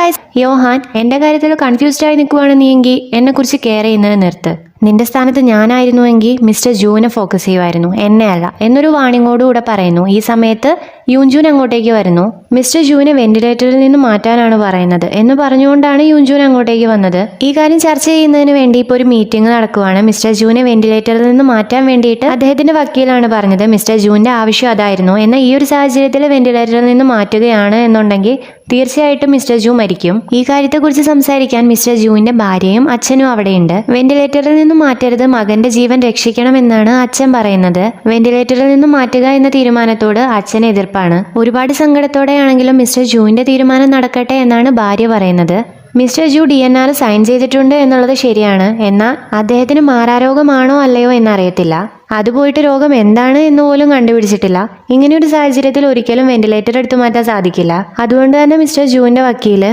Guys, Yohan എന്റെ കാര്യത്തിൽ confused ആയി നിൽക്കുവാണ് നീയെങ്കിൽ എന്നെ കുറിച്ച് കെയർ ചെയ്യുന്നത് നിർത്ത്. നിന്റെ സ്ഥാനത്ത് ഞാനായിരുന്നുവെങ്കിൽ മിസ്റ്റർ ജൂനെ ഫോക്കസ് ചെയ്യുമായിരുന്നു, എന്നെ അല്ല എന്നൊരു വാണിങ്ങോടുകൂടെ പറയുന്നു. ഈ സമയത്ത് യൂൻജൂൻ അങ്ങോട്ടേക്ക് വരുന്നു. മിസ്റ്റർ ജൂനെ വെന്റിലേറ്ററിൽ നിന്ന് മാറ്റാനാണ് പറയുന്നത് എന്ന് പറഞ്ഞുകൊണ്ടാണ് യൂൻജൂൻ അങ്ങോട്ടേക്ക് വന്നത്. ഈ കാര്യം ചർച്ച ചെയ്യുന്നതിന് വേണ്ടി ഇപ്പോൾ ഒരു മീറ്റിംഗ് നടക്കുവാണ്. മിസ്റ്റർ ജൂനെ വെന്റിലേറ്ററിൽ നിന്ന് മാറ്റാൻ വേണ്ടിയിട്ട് അദ്ദേഹത്തിന്റെ വക്കീലാണ് പറഞ്ഞത് മിസ്റ്റർ ജൂന്റെ ആവശ്യം അതായിരുന്നു. എന്നാൽ ഈ ഒരു സാഹചര്യത്തിൽ വെന്റിലേറ്ററിൽ നിന്ന് മാറ്റുകയാണ് എന്നുണ്ടെങ്കിൽ തീർച്ചയായിട്ടും മിസ്റ്റർ ജൂ മരിക്കും. ഈ കാര്യത്തെക്കുറിച്ച് സംസാരിക്കാൻ മിസ്റ്റർ ജൂവിന്റെ ഭാര്യയും അച്ഛനും അവിടെയുണ്ട്. വെന്റിലേറ്ററിൽ നിന്ന് മാറ്റരുത്, മകന്റെ ജീവൻ രക്ഷിക്കണമെന്നാണ് അച്ഛൻ പറയുന്നത്. വെന്റിലേറ്ററിൽ നിന്ന് മാറ്റുക എന്ന തീരുമാനത്തോട് അച്ഛൻ എതിർപ്പാണ്. ഒരുപാട് സങ്കടത്തോടെയാണെങ്കിലും മിസ്റ്റർ ജൂവിന്റെ തീരുമാനം നടക്കട്ടെ എന്നാണ് ഭാര്യ പറയുന്നത്. മിസ്റ്റർ ജൂ DNR സൈൻ ചെയ്തിട്ടുണ്ട് എന്നുള്ളത് ശരിയാണ്. എന്നാൽ അദ്ദേഹത്തിന് മാറാരോഗമാണോ അല്ലയോ എന്നറിയത്തില്ല. അതുപോയിട്ട് രോഗം എന്താണ് എന്ന് പോലും കണ്ടുപിടിച്ചിട്ടില്ല. ഇങ്ങനെയൊരു സാഹചര്യത്തിൽ ഒരിക്കലും വെന്റിലേറ്റർ എടുത്തു മാറ്റാൻ സാധിക്കില്ല. അതുകൊണ്ട് തന്നെ മിസ്റ്റർ ജൂവിന്റെ വക്കീല്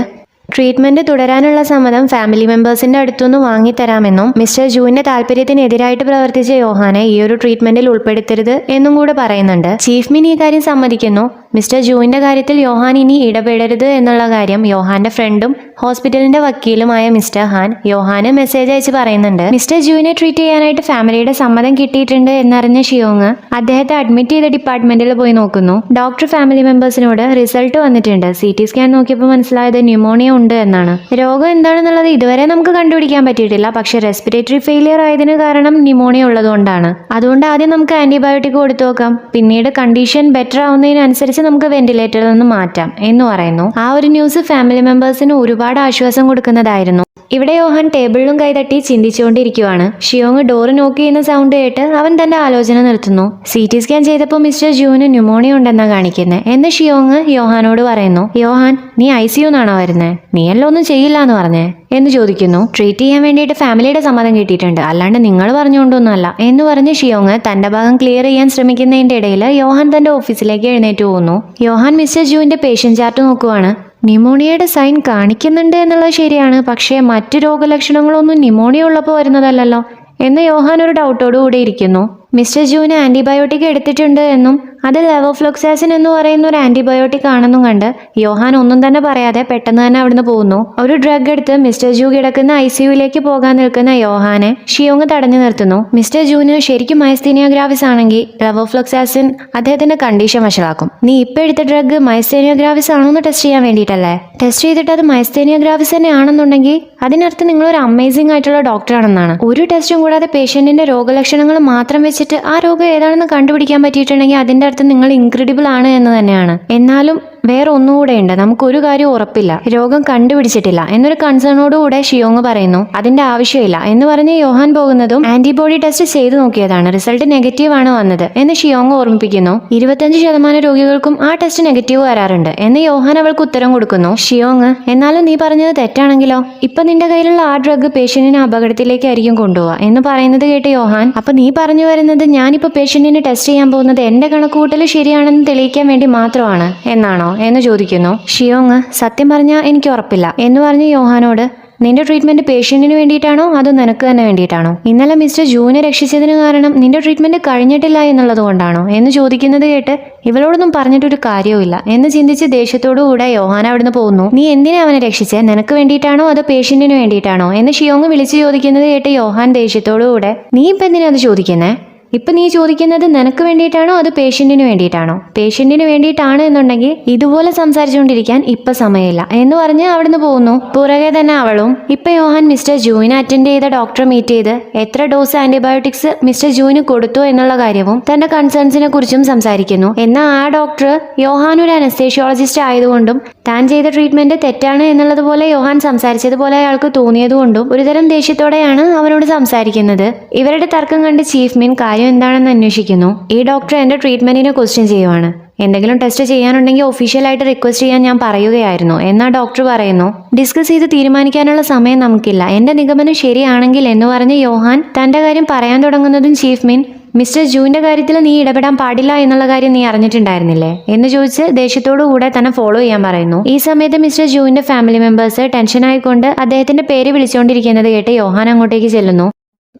ട്രീറ്റ്മെന്റ് തുടരാനുള്ള സമ്മതം ഫാമിലി മെമ്പേഴ്സിന്റെ അടുത്തുനിന്ന് വാങ്ങിത്തരാമെന്നും മിസ്റ്റർ ജൂവിന്റെ താല്പര്യത്തിനെതിരായിട്ട് പ്രവർത്തിച്ച യോഹാനെ ഈ ഒരു ട്രീറ്റ്മെന്റിൽ ഉൾപ്പെടുത്തരുത് എന്നും കൂടെ പറയുന്നുണ്ട്. ചീഫ് മിൻ ഈ കാര്യം സമ്മതിക്കുന്നു. മിസ്റ്റർ ജൂവിന്റെ കാര്യത്തിൽ യോഹാൻ ഇനി ഇടപെടരുത് എന്നുള്ള കാര്യം യോഹാന്റെ ഫ്രണ്ടും ഹോസ്പിറ്റലിന്റെ വക്കീലുമായ മിസ്റ്റർ ഹാൻ യോഹാന് മെസ്സേജ് അയച്ച് പറയുന്നുണ്ട്. മിസ്റ്റർ ജൂവിനെ ട്രീറ്റ് ചെയ്യാനായിട്ട് ഫാമിലിയുടെ സമ്മതം കിട്ടിയിട്ടുണ്ട് എന്നറിഞ്ഞ ഷിയോങ് അദ്ദേഹത്തെ അഡ്മിറ്റ് ചെയ്ത ഡിപ്പാർട്ട്മെന്റിൽ പോയി നോക്കുന്നു. ഡോക്ടർ ഫാമിലി മെമ്പേഴ്സിനോട് റിസൾട്ട് വന്നിട്ടുണ്ട്. CT സ്കാൻ നോക്കിയപ്പോൾ മനസ്സിലായത് ന്യൂമോണിയ ഉണ്ട് എന്നാണ്. രോഗം എന്താണെന്നുള്ളത് ഇതുവരെ നമുക്ക് കണ്ടുപിടിക്കാൻ പറ്റിയിട്ടില്ല. പക്ഷെ റെസ്പിറേറ്ററി ഫെയിലിയർ ആയതിനു കാരണം ന്യൂമോണിയ ഉള്ളതുകൊണ്ടാണ്. അതുകൊണ്ട് ആദ്യം നമുക്ക് ആന്റിബയോട്ടിക് കൊടുത്തു നോക്കാം, പിന്നീട് കണ്ടീഷൻ ബെറ്റർ ആവുന്നതിനനുസരിച്ച് നമുക്ക് വെന്റിലേറ്ററിൽ നിന്ന് മാറ്റാം എന്ന് പറയുന്നു. ആ ഒരു ന്യൂസ് ഫാമിലി മെമ്പേഴ്സിന് ഒരുപാട് ആശ്വാസം കൊടുക്കുന്നതായിരുന്നു. ഇവിടെ യോഹാൻ ടേബിളിലും കൈതട്ടി ചിന്തിച്ചുകൊണ്ടിരിക്കുവാണ്. ഷിയോങ് ഡോറ് നോക്ക് ചെയ്യുന്ന സൗണ്ട് കേട്ട് അവൻ തന്റെ ആലോചന നിർത്തുന്നു. CT സ്കാൻ ചെയ്തപ്പോൾ മിസ്റ്റർ ജൂവിന് ന്യൂമോണിയ ഉണ്ടെന്നാ കാണിക്കുന്നത് എന്ന് ഷിയോങ് യോഹാനോട് പറയുന്നു. യോഹാൻ, നീ ICU എന്നാണോ വരുന്നത്? നീയല്ലോ ഒന്നും ചെയ്യില്ല എന്ന് പറഞ്ഞേ എന്ന് ചോദിക്കുന്നു. ട്രീറ്റ് ചെയ്യാൻ വേണ്ടിയിട്ട് ഫാമിലിയുടെ സമ്മതം കിട്ടിയിട്ടുണ്ട്, അല്ലാണ്ട് നിങ്ങൾ പറഞ്ഞുകൊണ്ടൊന്നുമല്ല എന്ന് പറഞ്ഞ് ഷിയോങ് തന്റെ ഭാഗം ക്ലിയർ ചെയ്യാൻ ശ്രമിക്കുന്നതിന്റെ ഇടയിൽ യോഹാൻ തന്റെ ഓഫീസിലേക്ക് എഴുന്നേറ്റ് പോകുന്നു. യോഹാൻ മിസ്റ്റർ ജൂവിന്റെ പേഷ്യന്റ് ചാർട്ട് നോക്കുവാണ്. ന്യൂമോണിയയുടെ സൈൻ കാണിക്കുന്നുണ്ട് എന്നുള്ളത് ശരിയാണ്, പക്ഷേ മറ്റു രോഗലക്ഷണങ്ങളൊന്നും ന്യൂമോണിയ ഉള്ളപ്പോൾ വരുന്നതല്ലല്ലോ എന്ന് യോഹാൻ ഒരു ഡൗട്ടോടു കൂടി ഇരിക്കുന്നു. മിസ്റ്റർ ജൂവിന് ആന്റിബയോട്ടിക് എടുത്തിട്ടുണ്ട് എന്നും അത് ലെവോഫ്ലോക്സാസിൻ എന്ന് പറയുന്ന ഒരു ആന്റിബയോട്ടിക് ആണെന്നും കണ്ട് യോഹാൻ ഒന്നും തന്നെ പറയാതെ പെട്ടെന്ന് തന്നെ അവിടുന്ന് പോകുന്നു. ഒരു ഡ്രഗ് എടുത്ത് മിസ്റ്റർ ജൂ കിടക്കുന്ന ICUയിലേക്ക് പോകാൻ നിൽക്കുന്ന യോഹാനെ ഷിയോങ് തടഞ്ഞു നിർത്തുന്നു. മിസ്റ്റർ ജൂവിന് ശരിക്കും മൈസ്തീനിയ ഗ്രാവിസ് ആണെങ്കിൽ ലെവോഫ്ലോക്സാസിൻ അദ്ദേഹത്തിന്റെ കണ്ടീഷൻ വഷളാക്കും. നീ ഇപ്പൊ എടുത്ത ഡ്രഗ് മൈസ്തീനിയ ഗ്രാവിസ് ആണോന്ന് ടെസ്റ്റ് ചെയ്യാൻ വേണ്ടിയിട്ടല്ലേ? ടെസ്റ്റ് ചെയ്തിട്ട് അത് മൈസ്തീനിയ ഗ്രാവിസ് തന്നെ ആണെന്നുണ്ടെങ്കിൽ അതിനർത്ഥം നിങ്ങൾ ഒരു അമേസിംഗ് ആയിട്ടുള്ള ഡോക്ടറാണെന്നാണ്. ഒരു ടെസ്റ്റും കൂടാതെ പേഷ്യന്റിന്റെ രോഗലക്ഷണങ്ങൾ മാത്രം വെച്ചിട്ട് ആ രോഗം ഏതാണെന്ന് കണ്ടുപിടിക്കാൻ പറ്റിയിട്ടുണ്ടെങ്കിൽ അതിന്റെ അർത്ഥം നിങ്ങൾ ഇൻക്രെഡിബിൾ ആണ് എന്ന് തന്നെയാണ്. എന്നാലും വേറെ ഒന്നുകൂടെ ഉണ്ട്, നമുക്കൊരു കാര്യം ഉറപ്പില്ല, രോഗം കണ്ടുപിടിച്ചിട്ടില്ല എന്നൊരു കൺസേണോടുകൂടെ ഷിയോങ് പറയുന്നു. അതിന്റെ ആവശ്യമില്ല എന്ന് പറഞ്ഞ് യോഹാൻ പോകുന്നതും ആന്റിബോഡി ടെസ്റ്റ് ചെയ്തു നോക്കിയതാണ്, റിസൾട്ട് നെഗറ്റീവ് ആണ് വന്നത് എന്ന് ഷിയോങ് ഓർമ്മിപ്പിക്കുന്നു. 25% രോഗികൾക്കും ആ ടെസ്റ്റ് നെഗറ്റീവ് വരാറുണ്ട് എന്ന് യോഹാൻ അവൾക്ക് ഉത്തരം കൊടുക്കുന്നു. ഷിയോങ്, എന്നാലും നീ പറഞ്ഞത് തെറ്റാണെങ്കിലോ? ഇപ്പൊ നിന്റെ കയ്യിലുള്ള ആ ഡ്രഗ് പേഷ്യന്റിനെ അപകടത്തിലേക്കായിരിക്കും കൊണ്ടുപോവുക എന്ന് പറയുന്നത് കേട്ട് യോഹാൻ, അപ്പൊ നീ പറഞ്ഞു വരുന്നത് ഞാനിപ്പോ പേഷ്യന്റിനെ ടെസ്റ്റ് ചെയ്യാൻ പോകുന്നത് എന്റെ കണക്കുകൂട്ടൽ ശരിയാണെന്ന് തെളിയിക്കാൻ വേണ്ടി മാത്രമാണ് എന്നാണോ എന്ന് ചോദിക്കുന്നു. ഷിയോങ്, സത്യം പറഞ്ഞാൽ എനിക്ക് ഉറപ്പില്ല എന്ന് പറഞ്ഞ് യോഹാനോട്, നിന്റെ ട്രീറ്റ്മെന്റ് പേഷ്യന്റിന് വേണ്ടിയിട്ടാണോ അതോ നിനക്ക് തന്നെ വേണ്ടിയിട്ടാണോ? ഇന്നലെ മിസ്റ്റർ ജൂവിനെ രക്ഷിച്ചതിന് കാരണം നിന്റെ ട്രീറ്റ്മെന്റ് കഴിഞ്ഞിട്ടില്ല എന്നുള്ളത് കൊണ്ടാണോ എന്ന് ചോദിക്കുന്നത് കേട്ട് ഇവളോടൊന്നും പറഞ്ഞിട്ടൊരു കാര്യവുമില്ല എന്ന് ചിന്തിച്ച് ദേഷ്യത്തോടുകൂടെ യോഹാൻ അവിടുന്ന് പോകുന്നു. നീ എന്തിനാ അവനെ രക്ഷിച്ചേ? നിനക്ക് വേണ്ടിയിട്ടാണോ അതോ പേഷ്യന്റിന് വേണ്ടിയിട്ടാണോ എന്ന് ഷിയോങ് വിളിച്ചു ചോദിക്കുന്നത് കേട്ട് യോഹാൻ ദേഷ്യത്തോടുകൂടെ, നീ ഇപ്പൊ എന്തിനാ അത് ചോദിക്കുന്നേ? ഇപ്പൊ നീ ചോദിക്കുന്നത് നിനക്ക് വേണ്ടിയിട്ടാണോ അത് പേഷ്യന്റിന് വേണ്ടിയിട്ടാണോ? പേഷ്യന്റിന് വേണ്ടിയിട്ടാണ് എന്നുണ്ടെങ്കിൽ ഇതുപോലെ സംസാരിച്ചുകൊണ്ടിരിക്കാൻ ഇപ്പൊ സമയമില്ല എന്ന് പറഞ്ഞ് അവിടുന്ന് പോകുന്നു. പുറകെ തന്നെ അവളും. ഇപ്പൊ യോഹാൻ മിസ്റ്റർ ജൂവിനെ അറ്റൻഡ് ചെയ്ത ഡോക്ടറെ മീറ്റ് ചെയ്ത് എത്ര ഡോസ് ആന്റിബയോട്ടിക്സ് മിസ്റ്റർ ജൂവിന് കൊടുത്തു എന്നുള്ള കാര്യവും തന്റെ കൺസേൺസിനെ കുറിച്ചും സംസാരിക്കുന്നു. എന്നാൽ ആ ഡോക്ടർ യോഹാൻ ഒരു അനസ്തേഷ്യോളജിസ്റ്റ് ആയതുകൊണ്ടും താൻ ചെയ്ത ട്രീറ്റ്മെന്റ് തെറ്റാണ് എന്നുള്ളതുപോലെ യോഹാൻ സംസാരിച്ചതുപോലെ അയാൾക്ക് തോന്നിയതുകൊണ്ടും ഒരുതരം ദേഷ്യത്തോടെയാണ് അവനോട് സംസാരിക്കുന്നത്. ഇവരുടെ തർക്കം കണ്ട് ചീഫ് മിൻ കാര്യം എന്താണെന്ന് അന്വേഷിക്കുന്നു. ഈ ഡോക്ടർ എന്റെ ട്രീറ്റ്മെന്റിനെ ക്വസ്റ്റ്യൻ ചെയ്യുവാണ്, എന്തെങ്കിലും ടെസ്റ്റ് ചെയ്യാനുണ്ടെങ്കിൽ ഒഫീഷ്യലായിട്ട് റിക്വസ്റ്റ് ചെയ്യാൻ ഞാൻ പറയുകയായിരുന്നു എന്നാ ഡോക്ടർ പറയുന്നു. ഡിസ്കസ് ചെയ്ത് തീരുമാനിക്കാനുള്ള സമയം നമുക്കില്ല, എന്റെ നിഗമനം ശരിയാണെങ്കിൽ എന്ന് പറഞ്ഞ് യോഹാൻ തന്റെ കാര്യം പറയാൻ തുടങ്ങുന്നതും ചീഫ് മിൻ, മിസ്റ്റർ ജൂവിന്റെ കാര്യത്തിൽ നീ ഇടപെടാൻ പാടില്ല എന്നുള്ള കാര്യം നീ അറിഞ്ഞിട്ടുണ്ടായിരുന്നില്ലേ എന്ന് ചോദിച്ച് ദേഷ്യത്തോടു കൂടെ തന്നെ ഫോളോ ചെയ്യാൻ പറയുന്നു. ഈ സമയത്ത് മിസ്റ്റർ ജൂവിന്റെ ഫാമിലി മെമ്പേഴ്സ് ടെൻഷനായിക്കൊണ്ട് അദ്ദേഹത്തിന്റെ പേര് വിളിച്ചുകൊണ്ടിരിക്കുന്നത് കേട്ട് യോഹാൻ അങ്ങോട്ടേക്ക് ചെല്ലുന്നു.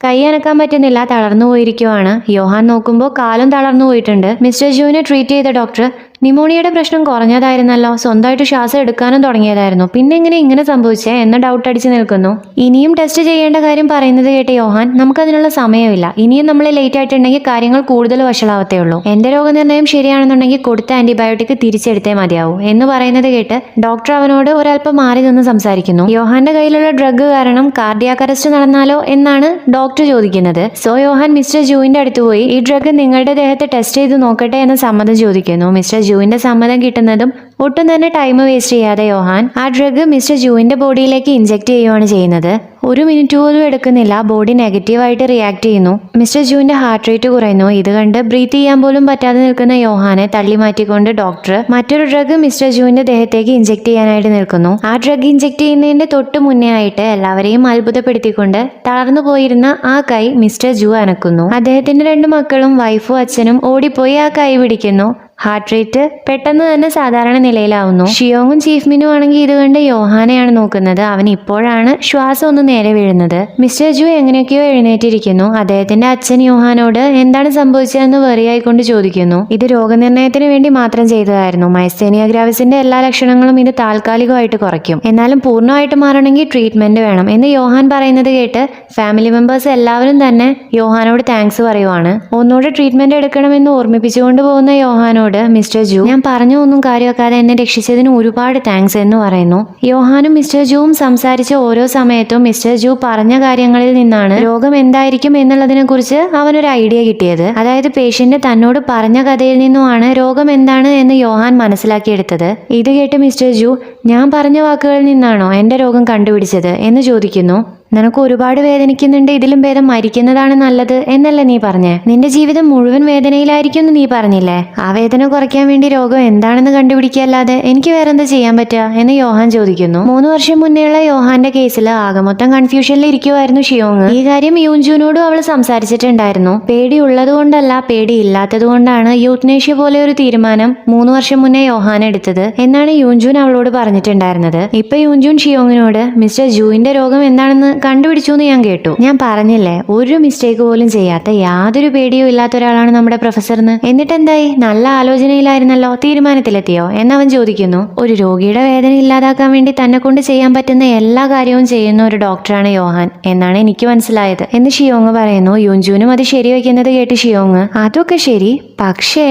കൈ അനക്കാൻ പറ്റുന്നില്ല, തളർന്നു പോയിരിക്കുവാണ്. യോഹാൻ നോക്കുമ്പോൾ കാലും തളർന്നു പോയിട്ടുണ്ട്. മിസ്റ്റർ ജൂവിനെ ട്രീറ്റ് ചെയ്ത ഡോക്ടർ ന്യൂമോണിയയുടെ പ്രശ്നം കുറഞ്ഞതായിരുന്നല്ലോ, സ്വന്തമായിട്ട് ശ്വാസം എടുക്കാനും തുടങ്ങിയതായിരുന്നു, പിന്നെ എങ്ങനെ ഇങ്ങനെ സംഭവിച്ചേ എന്ന് ഡൗട്ട് അടിച്ച് നിൽക്കുന്നു. ഇനിയും ടെസ്റ്റ് ചെയ്യേണ്ട കാര്യം പറയുന്നത് കേട്ട് യോഹാൻ, നമുക്കതിനുള്ള സമയമില്ല, ഇനിയും നമ്മൾ ലേറ്റ് ആയിട്ടുണ്ടെങ്കിൽ കാര്യങ്ങൾ കൂടുതൽ വഷളാവത്തേ ഉള്ളൂ. എന്റെ രോഗനിർണയം ശരിയാണെന്നുണ്ടെങ്കിൽ കൊടുത്ത ആന്റിബയോട്ടിക് തിരിച്ചെടുത്തേ മതിയാവൂ എന്ന് പറയുന്നത് കേട്ട് ഡോക്ടർ അവനോട് ഒരല്പം മാറി നിന്ന് സംസാരിക്കുന്നു. യോഹാന്റെ കയ്യിലുള്ള ഡ്രഗ് കാരണം കാർഡിയാക് അറസ്റ്റ് നടന്നാലോ എന്നാണ് ഡോക്ടർ ചോദിക്കുന്നത്. സോ യോഹാൻ മിസ്റ്റർ ജൂവിന്റെ അടുത്ത് പോയി ഈ ഡ്രഗ് നിങ്ങളുടെ ദേഹത്ത് ടെസ്റ്റ് ചെയ്ത് നോക്കട്ടെ എന്ന് സമ്മതം ചോദിക്കുന്നു. മിസ്റ്റർ ജൂവിന്റെ സമ്മതം കിട്ടുന്നതും ഒട്ടും തന്നെ ടൈം വേസ്റ്റ് ചെയ്യാതെ യോഹാൻ ആ ഡ്രഗ് മിസ്റ്റർ ജൂവിന്റെ ബോഡിയിലേക്ക് ഇഞ്ചെക്ട് ചെയ്യുകയാണ് ചെയ്യുന്നത്. 1 മിനിറ്റ് പോലും എടുക്കുന്നില്ല, ബോഡി നെഗറ്റീവായിട്ട് റിയാക്ട് ചെയ്യുന്നു. മിസ്റ്റർ ജൂവിന്റെ ഹാർട്ട് റേറ്റ് കുറയുന്നു. ഇത് കണ്ട് ബ്രീത്ത് ചെയ്യാൻ പോലും പറ്റാതെ നിൽക്കുന്ന യോഹാനെ തള്ളി മാറ്റിക്കൊണ്ട് ഡോക്ടർ മറ്റൊരു ഡ്രഗ് മിസ്റ്റർ ജൂവിന്റെ ദേഹത്തേക്ക് ഇഞ്ചെക്ട് ചെയ്യാനായിട്ട് നിൽക്കുന്നു. ആ ഡ്രഗ് ഇഞ്ചെക്ട് ചെയ്യുന്നതിന്റെ തൊട്ട് മുന്നേ ആയിട്ട് എല്ലാവരെയും അത്ഭുതപ്പെടുത്തിക്കൊണ്ട് തളർന്നു പോയിരുന്ന ആ കൈ മിസ്റ്റർ ജൂ അനക്കുന്നു. അദ്ദേഹത്തിന്റെ 2 മക്കളും വൈഫും അച്ഛനും ഓടിപ്പോയി ആ കൈ പിടിക്കുന്നു. ഹാർട്ട് റേറ്റ് പെട്ടെന്ന് തന്നെ സാധാരണ നിലയിലാവുന്നു. ഷിയോങ്ങും ചീഫ് മിനും ആണെങ്കിൽ ഇത് കണ്ട് യോഹാനെയാണ് നോക്കുന്നത്. അവൻ ഇപ്പോഴാണ് ശ്വാസം ഒന്ന് നേരെ വീഴുന്നത്. മിസ്റ്റർ ജു എങ്ങനെയൊക്കെയോ എഴുന്നേറ്റിരിക്കുന്നു. അദ്ദേഹത്തിന്റെ അച്ഛൻ യോഹാനോട് എന്താണ് സംഭവിച്ചതെന്ന് വെറിയായിക്കൊണ്ട് ചോദിക്കുന്നു. ഇത് രോഗനിർണയത്തിന് വേണ്ടി മാത്രം ചെയ്തതായിരുന്നു. മൈസ്തേനിയ ഗ്രാവിസിന്റെ എല്ലാ ലക്ഷണങ്ങളും ഇത് താൽക്കാലികമായിട്ട് കുറയ്ക്കും, എന്നാലും പൂർണ്ണമായിട്ട് മാറണമെങ്കിൽ ട്രീറ്റ്മെന്റ് വേണം എന്ന് യോഹാൻ പറയുന്നത് കേട്ട് ഫാമിലി മെമ്പേഴ്സ് എല്ലാവരും തന്നെ യോഹാനോട് താങ്ക്സ് പറയുവാണ്. ഒന്നുകൂടെ ട്രീറ്റ്മെന്റ് എടുക്കണമെന്ന് ഓർമ്മിപ്പിച്ചുകൊണ്ട് പോകുന്ന യോഹാനോട് മിസ്റ്റർ ജൂ, ഞാൻ പറഞ്ഞു ഒന്നും കാര്യമാക്കാതെ എന്നെ രക്ഷിച്ചതിന് ഒരുപാട് താങ്ക്സ് എന്ന് പറയുന്നു. യോഹാനും മിസ്റ്റർ ജൂവും സംസാരിച്ച ഓരോ സമയത്തും മിസ്റ്റർ ജൂ പറഞ്ഞ കാര്യങ്ങളിൽ നിന്നാണ് രോഗം എന്തായിരിക്കും എന്നുള്ളതിനെ കുറിച്ച് അവനൊരു ഐഡിയ കിട്ടിയത്. അതായത് പേഷ്യന്റ് തന്നോട് പറഞ്ഞ കഥയിൽ നിന്നുമാണ് രോഗം എന്താണ് എന്ന് യോഹാൻ മനസ്സിലാക്കിയെടുത്തത്. ഇത് കേട്ട് മിസ്റ്റർ ജൂ, ഞാൻ പറഞ്ഞ വാക്കുകളിൽ നിന്നാണോ എന്റെ രോഗം കണ്ടുപിടിച്ചത് എന്ന് ചോദിക്കുന്നു. നിനക്ക് ഒരുപാട് വേദനിക്കുന്നുണ്ട്, ഇതിലും ഭേദം മരിക്കുന്നതാണ് നല്ലത് എന്നല്ലേ നീ പറഞ്ഞേ? നിന്റെ ജീവിതം മുഴുവൻ വേദനയിലായിരിക്കും എന്ന് നീ പറഞ്ഞില്ലേ? ആ വേദന കുറയ്ക്കാൻ വേണ്ടി രോഗം എന്താണെന്ന് കണ്ടുപിടിക്കല്ലാതെ എനിക്ക് വേറെന്താ ചെയ്യാൻ പറ്റുക എന്ന് യോഹാൻ ചോദിക്കുന്നു. 3 വർഷം മുന്നേയുള്ള യോഹാന്റെ കേസിൽ ആകെ മൊത്തം കൺഫ്യൂഷനിൽ ഇരിക്കുമായിരുന്നു ഷിയോങ്. ഈ കാര്യം യൂൻജുനോടും അവൾ സംസാരിച്ചിട്ടുണ്ടായിരുന്നു. പേടി ഉള്ളത് കൊണ്ടല്ല, പേടി ഇല്ലാത്തത് കൊണ്ടാണ് യൂത്നേഷ്യ പോലെ ഒരു തീരുമാനം 3 വർഷം മുന്നേ യോഹാൻ എടുത്തത് എന്നാണ് യൂൻജുൻ അവളോട് പറഞ്ഞിട്ടുണ്ടായിരുന്നത്. ഇപ്പൊ യൂൻജുൻ ഷിയോങ്ങിനോട് മിസ്റ്റർ ജൂവിന്റെ രോഗം എന്താണെന്ന് കണ്ടുപിടിച്ചു എന്ന് ഞാൻ കേട്ടു. ഞാൻ പറഞ്ഞില്ലേ, ഒരു മിസ്റ്റേക്ക് പോലും ചെയ്യാത്ത യാതൊരു പേടിയും ഇല്ലാത്ത ഒരാളാണ് നമ്മുടെ പ്രൊഫസർ എന്ന്. എന്നിട്ടെന്തായി? നല്ല ആലോചനയിലായിരുന്നല്ലോ, തീരുമാനത്തിലെത്തിയോ എന്നവൻ ചോദിക്കുന്നു. ഒരു രോഗിയുടെ വേദന ഇല്ലാതാക്കാൻ വേണ്ടി തന്നെ കൊണ്ട് ചെയ്യാൻ പറ്റുന്ന എല്ലാ കാര്യവും ചെയ്യുന്ന ഒരു ഡോക്ടറാണ് യോഹാൻ എന്നാണ് എനിക്ക് മനസ്സിലായത് എന്ന് ഷിയോങ് പറയുന്നു. യൂൻജുനും അത് ശരിവെക്കുന്നത് കേട്ട് ഷിയോങ്, അതൊക്കെ ശരി, പക്ഷേ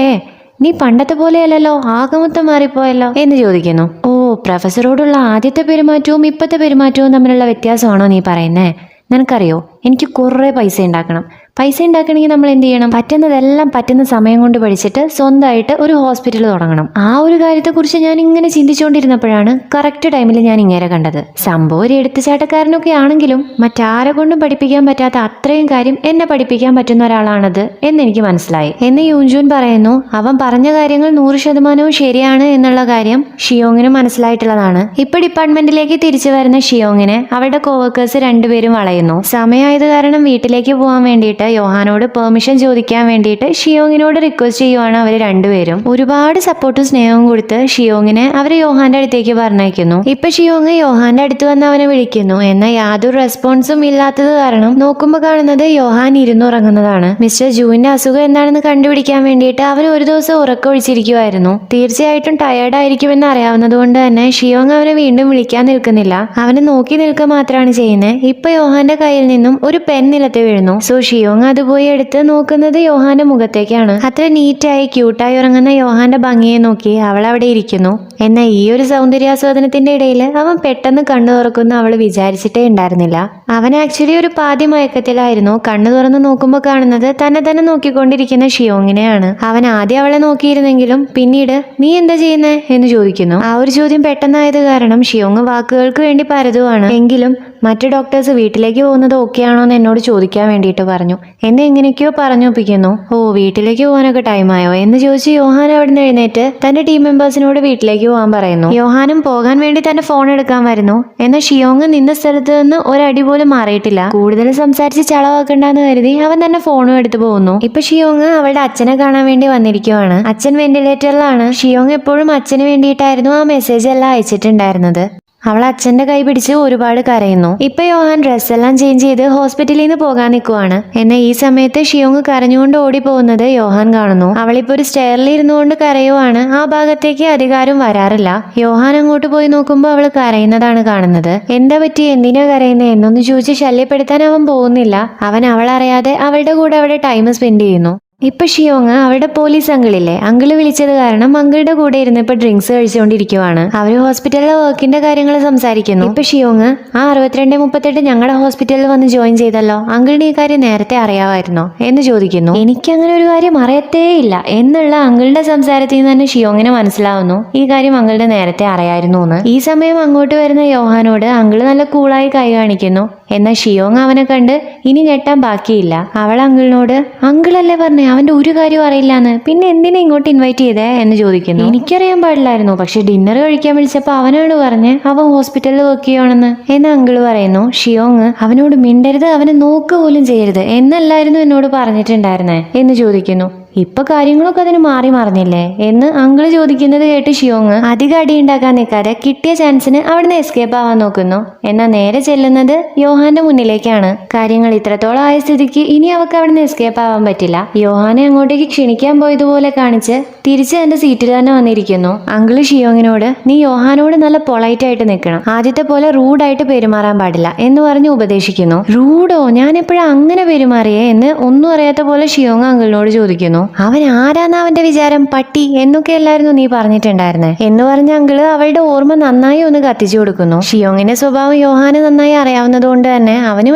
നീ പണ്ടത്തെ പോലെയല്ലല്ലോ, ആകമൊത്തം മാറിപ്പോയല്ലോ എന്ന് ചോദിക്കുന്നു. ഓ, പ്രൊഫസറോടുള്ള ആദ്യത്തെ പെരുമാറ്റവും ഇപ്പോഴത്തെ പെരുമാറ്റവും തമ്മിലുള്ള വ്യത്യാസമാണോ നീ പറയുന്നേ? നിനക്കറിയോ, എനിക്ക് കുറേ പൈസ ഉണ്ടാക്കണം. പൈസ ഉണ്ടാക്കണമെങ്കിൽ നമ്മൾ എന്ത് ചെയ്യണം? പറ്റുന്നതെല്ലാം പറ്റുന്ന സമയം കൊണ്ട് പഠിച്ചിട്ട് സ്വന്തമായിട്ട് ഒരു ഹോസ്പിറ്റൽ തുടങ്ങണം. ആ ഒരു കാര്യത്തെക്കുറിച്ച് ഞാൻ ഇങ്ങനെ ചിന്തിച്ചുകൊണ്ടിരുന്നപ്പോഴാണ് കറക്റ്റ് ടൈമിൽ ഞാൻ ഇങ്ങനെ കണ്ടത്. സംഭവം ഒരു എടുത്തുചാട്ടക്കാരനൊക്കെ ആണെങ്കിലും മറ്റാരെ കൊണ്ടും പഠിപ്പിക്കാൻ പറ്റാത്ത അത്രയും കാര്യം എന്നെ പഠിപ്പിക്കാൻ പറ്റുന്ന ഒരാളാണത് എന്നെനിക്ക് മനസ്സിലായി എന്ന് യൂൻജുൻ പറയുന്നു. അവൻ പറഞ്ഞ കാര്യങ്ങൾ 100% ശരിയാണ് എന്നുള്ള കാര്യം ഷിയോങ്ങിനും മനസ്സിലായിട്ടുള്ളതാണ്. ഇപ്പൊ ഡിപ്പാർട്ട്മെന്റിലേക്ക് തിരിച്ചു വരുന്ന ഷിയോങ്ങിനെ അവളുടെ കോവർക്കേഴ്സ് 2 പേരും വളയുന്നു. സമയമായത് കാരണം വീട്ടിലേക്ക് പോകാൻ വേണ്ടിയിട്ട് യോഹാനോട് പെർമിഷൻ ചോദിക്കാൻ വേണ്ടിയിട്ട് ഷിയോങ്ങിനോട് റിക്വസ്റ്റ് ചെയ്യുവാണ് അവർ 2 പേരും. ഒരുപാട് സപ്പോർട്ടും സ്നേഹവും കൊടുത്ത് ഷിയോങ്ങിനെ അവര് യോഹാന്റെ അടുത്തേക്ക് പറഞ്ഞയക്കുന്നു. ഇപ്പൊ ഷിയോങ് യോഹാന്റെ അടുത്ത് വന്ന് അവനെ വിളിക്കുന്നു. എന്നാൽ യാതൊരു റെസ്പോൺസും ഇല്ലാത്തത് കാരണം നോക്കുമ്പോൾ കാണുന്നത് യോഹാൻ ഇരുന്നുറങ്ങുന്നതാണ്. മിസ്റ്റർ ജൂവിന്റെ അസുഖം എന്താണെന്ന് കണ്ടുപിടിക്കാൻ വേണ്ടിയിട്ട് അവൻ ഒരു ദിവസം ഉറക്കം ഒഴിച്ചിരിക്കുമായിരുന്നു. തീർച്ചയായിട്ടും ടയേർഡ് ആയിരിക്കുമെന്ന് അറിയാവുന്നത് കൊണ്ട് തന്നെ ഷിയോങ് അവനെ വീണ്ടും വിളിക്കാൻ നിൽക്കുന്നില്ല. അവനെ നോക്കി നിൽക്കുക മാത്രമാണ് ചെയ്യുന്നത്. ഇപ്പൊ യോഹാന്റെ കയ്യിൽ നിന്നും ഒരു പെൻ നിലത്ത് വീഴുന്നു. സോ ഷിയോങ് അത് പോയി എടുത്ത് നോക്കുന്നത് യോഹാന്റെ മുഖത്തേക്കാണ്. അത്ര നീറ്റായി ക്യൂട്ടായി ഉറങ്ങുന്ന യോഹാന്റെ ഭംഗിയെ നോക്കി അവൾ അവിടെ ഇരിക്കുന്നു. എന്നാൽ ഈ ഒരു സൗന്ദര്യാസ്വാദനത്തിന്റെ ഇടയിൽ അവൻ പെട്ടെന്ന് കണ്ണു തുറക്കുന്ന അവൾ വിചാരിച്ചിട്ടേ ഉണ്ടായിരുന്നില്ല. അവൻ ആക്ച്വലി ഒരു പാതി മയക്കത്തിലായിരുന്നു. കണ്ണു തുറന്ന് നോക്കുമ്പോൾ കാണുന്നത് തന്നെ നോക്കിക്കൊണ്ടിരിക്കുന്ന ഷിയോങ്ങിനെയാണ്. അവൻ ആദ്യം അവളെ നോക്കിയിരുന്നെങ്കിലും പിന്നീട് നീ എന്താ ചെയ്യുന്നേ എന്ന് ചോദിക്കുന്നു. ആ ഒരു ചോദ്യം പെട്ടെന്നായത് കാരണം ഷിയോങ് വാക്കുകൾക്ക് വേണ്ടി പരതുവാണ്. എങ്കിലും മറ്റു ഡോക്ടേഴ്സ് വീട്ടിലേക്ക് പോകുന്നത് ഓക്കെ ആണോ എന്ന് എന്നോട് ചോദിക്കാൻ വേണ്ടിയിട്ട് പറഞ്ഞു. എന്നെ എങ്ങനെയൊക്കെയോ പറഞ്ഞൊപ്പിക്കുന്നു. ഓ, വീട്ടിലേക്ക് പോകാനൊക്കെ ടൈമായോ എന്ന് ചോദിച്ച് യോഹാൻ അവിടുന്ന് എഴുന്നേറ്റ് തന്റെ ടീം മെമ്പേഴ്സിനോട് വീട്ടിലേക്ക് പോകാൻ പറയുന്നു. യോഹാനും പോകാൻ വേണ്ടി തന്റെ ഫോൺ എടുക്കാൻ വരുന്നു. എന്നാൽ ഷിയോങ് നിന്ന സ്ഥലത്ത് നിന്ന് ഒരടി പോലും മാറിയിട്ടില്ല. കൂടുതൽ സംസാരിച്ച് ചളവാക്കണ്ടെന്ന് കരുതി അവൻ തന്നെ ഫോണും എടുത്തു പോകുന്നു. ഇപ്പൊ ഷിയോങ് അവളുടെ അച്ഛനെ കാണാൻ വേണ്ടി വന്നിരിക്കുവാണ്. അച്ഛൻ വെന്റിലേറ്ററിലാണ്. ഷിയോങ് എപ്പോഴും അച്ഛന് വേണ്ടിയിട്ടായിരുന്നു ആ മെസ്സേജ് എല്ലാം അയച്ചിട്ടുണ്ടായിരുന്നത്. അവൾ അച്ഛന്റെ കൈ പിടിച്ച് ഒരുപാട് കരയുന്നു. ഇപ്പൊ യോഹാൻ ഡ്രസ്സെല്ലാം ചേഞ്ച് ചെയ്ത് ഹോസ്പിറ്റലിൽ നിന്ന് പോകാൻ നിൽക്കുവാണ്. എന്നാൽ ഈ സമയത്ത് ഷിയോങ് കരഞ്ഞുകൊണ്ട് ഓടി പോകുന്നത് യോഹാൻ കാണുന്നു. അവളിപ്പോ ഒരു സ്റ്റെയറിൽ ഇരുന്നുകൊണ്ട് കരയുവാണ്. ആ ഭാഗത്തേക്ക് അധികാരം വരാറില്ല. യോഹാൻ അങ്ങോട്ട് പോയി നോക്കുമ്പോൾ അവൾ കരയുന്നതാണ് കാണുന്നത്. എന്താ പറ്റി, എന്തിനാ കരയുന്നത് എന്നൊന്ന് ചോദിച്ച് ശല്യപ്പെടുത്താൻ അവൻ പോകുന്നില്ല. അവൻ അവളറിയാതെ അവളുടെ കൂടെ അവിടെ ടൈം സ്പെൻഡ് ചെയ്യുന്നു. ഇപ്പൊ ഷിയോങ് അവരുടെ പോലീസ് അങ്കിളില്ലേ, അങ്കിള് വിളിച്ചത് കാരണം അങ്കിളുടെ കൂടെ ഇരുന്ന് ഇപ്പൊ ഡ്രിങ്ക്സ് കഴിച്ചുകൊണ്ടിരിക്കുവാണ്. അവര് ഹോസ്പിറ്റലിലെ വർക്കിന്റെ കാര്യങ്ങൾ സംസാരിക്കുന്നു. ഇപ്പൊ ഷിയോങ്, ആ 6238 ഞങ്ങളുടെ ഹോസ്പിറ്റലിൽ വന്ന് ജോയിൻ ചെയ്തല്ലോ, അങ്കിളിന് ഈ കാര്യം നേരത്തെ അറിയാമായിരുന്നോ എന്ന് ചോദിക്കുന്നു. എനിക്കങ്ങനെ ഒരു കാര്യം അറിയത്തേ ഇല്ല എന്നുള്ള അങ്കിളുടെ സംസാരത്തിൽ നിന്ന് തന്നെ ഷിയോങ്ങിന് മനസ്സിലാവുന്നു ഈ കാര്യം അങ്കിളിന് നേരത്തെ അറിയായിരുന്നു എന്ന്. ഈ സമയം അങ്ങോട്ട് വരുന്ന യോഹാനോട് അങ്കിള് നല്ല കൂളായി കൈ കാണിക്കുന്നു. എന്നാൽ ഷിയോങ് അവനെ കണ്ട് ഇനി ഞെട്ടാൻ ബാക്കിയില്ല. അവൾ അങ്കിളിനോട്, അങ്കിളല്ലേ പറഞ്ഞേ അവന്റെ ഒരു കാര്യം അറിയില്ലാന്ന്, പിന്നെ എന്തിനാ ഇങ്ങോട്ട് ഇൻവൈറ്റ് ചെയ്തേ എന്ന് ചോദിക്കുന്നു. എനിക്കറിയാൻ പാടില്ലായിരുന്നു, പക്ഷെ ഡിന്നർ കഴിക്കാൻ വിളിച്ചപ്പോ അവനാണ് പറഞ്ഞ് അവൻ ഹോസ്പിറ്റലിൽ വർക്ക് ചെയ്യുവാണെന്ന് എന്ന് അങ്കിള് പറയുന്നു. ഷിയോങ്, അവനോട് മിണ്ടരുത്, അവനെ നോക്ക് പോലും ചെയ്യരുത് എന്നല്ലായിരുന്നു എന്നോട് പറഞ്ഞിട്ടുണ്ടായിരുന്നേ എന്ന് ചോദിക്കുന്നു. ഇപ്പൊ കാര്യങ്ങളൊക്കെ അതിന് മാറി മറിഞ്ഞില്ലേ എന്ന് അങ്കിള് ചോദിക്കുന്നത് കേട്ട് ഷിയോങ് അധികം അടിയുണ്ടാക്കാൻ നിൽക്കാതെ കിട്ടിയ ചാൻസിന് അവിടുന്ന് എസ്കേപ്പ് ആവാൻ നോക്കുന്നു. എന്നാൽ നേരെ ചെല്ലുന്നത് യോഹാന്റെ മുന്നിലേക്കാണ്. കാര്യങ്ങൾ ഇത്രത്തോളം ആയ സ്ഥിതിക്ക് ഇനി അവൾക്ക് അവിടുന്ന് എസ്കേപ്പ് ആവാൻ പറ്റില്ല. യോഹാനെ അങ്ങോട്ടേക്ക് ക്ഷണിക്കാൻ പോയതുപോലെ കാണിച്ച് തിരിച്ച് എന്റെ സീറ്റിൽ തന്നെ വന്നിരിക്കുന്നു. അങ്കിള് ഷിയോങ്ങിനോട്, നീ യോഹാനോട് നല്ല പൊളൈറ്റ് ആയിട്ട് നിൽക്കണം, ആദ്യത്തെ പോലെ റൂഡായിട്ട് പെരുമാറാൻ പാടില്ല എന്ന് പറഞ്ഞ് ഉപദേശിക്കുന്നു. റൂഡോ, ഞാൻ എപ്പോഴാ അങ്ങനെ പെരുമാറിയേ എന്ന് ഒന്നും അറിയാത്ത പോലെ ഷിയോങ് അങ്കിളിനോട് ചോദിക്കുന്നു. അവൻ ആരാന്നാ അവന്റെ വിചാരം, പട്ടി എന്നൊക്കെ അല്ലായിരുന്നു നീ പറഞ്ഞിട്ടുണ്ടായിരുന്നേ എന്ന് പറഞ്ഞ അങ്കിള് അവളുടെ ഓർമ്മ നന്നായി ഒന്ന് കത്തിച്ചു കൊടുക്കുന്നു. ഷിയോങ്ങിന്റെ സ്വഭാവം യോഹാന് നന്നായി അറിയാവുന്നത് കൊണ്ട് തന്നെ അവന്